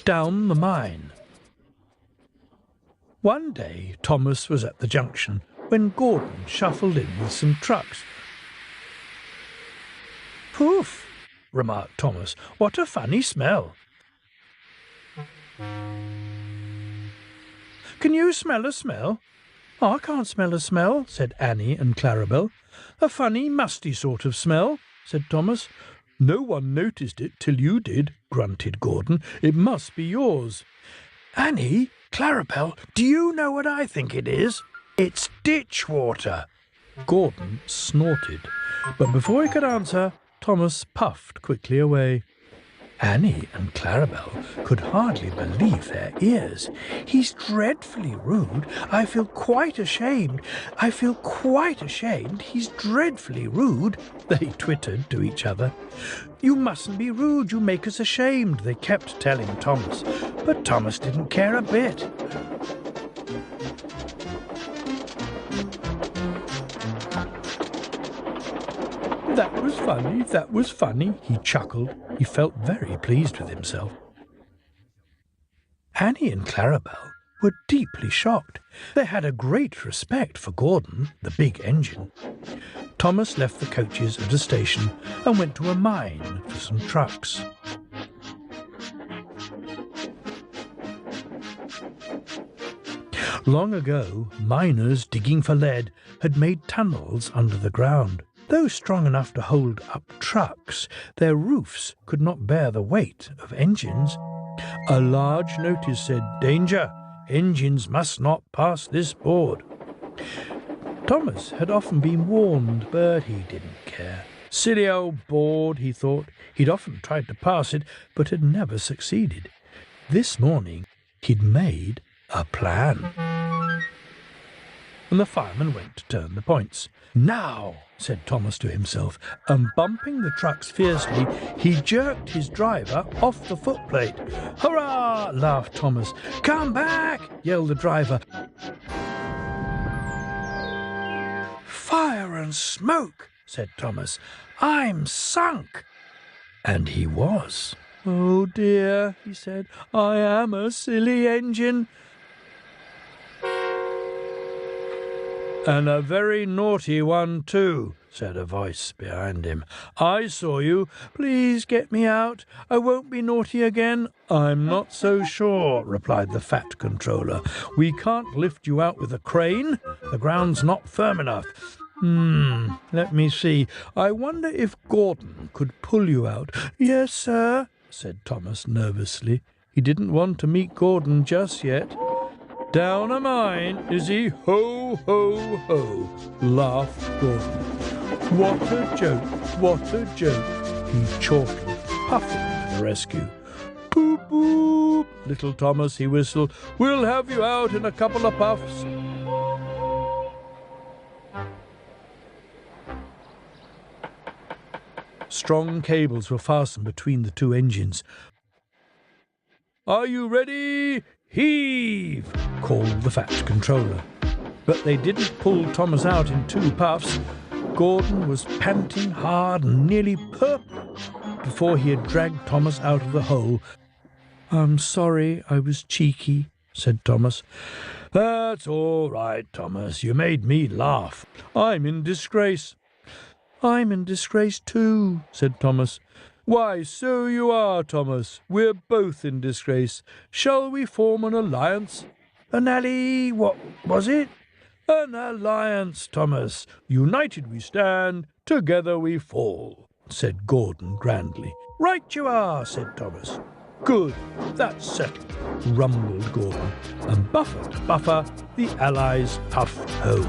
Down the mine. One day Thomas was at the junction when Gordon shuffled in with some trucks. "Poof," remarked Thomas. "What a funny smell." "Can you smell a smell?" "I can't smell a smell," said Annie and Clarabel. "A funny, musty sort of smell," said Thomas. "No one noticed it till you did," grunted Gordon. "It must be yours." "Annie, Clarabel, do you know what I think it is? It's ditch water." Gordon snorted, but before he could answer, Thomas puffed quickly away. Annie and Clarabel could hardly believe their ears. "He's dreadfully rude. I feel quite ashamed. He's dreadfully rude," they twittered to each other. "You mustn't be rude. You make us ashamed," they kept telling Thomas. But Thomas didn't care a bit. That was funny, he chuckled. He felt very pleased with himself. Annie and Clarabel were deeply shocked. They had a great respect for Gordon, the big engine. Thomas left the coaches at a station and went to a mine for some trucks. Long ago, miners digging for lead had made tunnels under the ground. Though strong enough to hold up trucks, their roofs could not bear the weight of engines. A large notice said, "Danger! Engines must not pass this board." Thomas had often been warned, but he didn't care. Silly old board, he thought. He'd often tried to pass it, but had never succeeded. This morning, he'd made a plan. And the fireman went to turn the points. "Now," said Thomas to himself, and bumping the trucks fiercely, he jerked his driver off the footplate. "Hurrah!" laughed Thomas. "Come back!" yelled the driver. "Fire and smoke!" said Thomas. "I'm sunk!" And he was. "Oh dear," he said, "I am a silly engine." "And a very naughty one, too," said a voice behind him. "I saw you. Please get me out. I won't be naughty again." "I'm not so sure," replied the fat controller. "We can't lift you out with a crane. The ground's not firm enough. Let me see. I wonder if Gordon could pull you out." "Yes, sir," said Thomas nervously. He didn't want to meet Gordon just yet. "Down a mine, is he? Ho, ho, ho," laughed Gordon. "What a joke, what a joke," he chortled, puffing to the rescue. "Boop, boop, little Thomas," he whistled. "We'll have you out in a couple of puffs." Strong cables were fastened between the two engines. "Are you ready? Heave!" called the fat controller. But they didn't pull Thomas out in 2 puffs. Gordon was panting hard and nearly purple before he had dragged Thomas out of the hole. "I'm sorry I was cheeky," said Thomas. "That's all right, Thomas. You made me laugh. I'm in disgrace." "I'm in disgrace too," said Thomas. "Why, so you are, Thomas. We're both in disgrace. Shall we form an alliance?" What was it?" "An alliance, Thomas. United we stand, together we fall," said Gordon grandly. "Right you are," said Thomas. "Good, that's settled," rumbled Gordon, and buffer to buffer, the allies puffed home.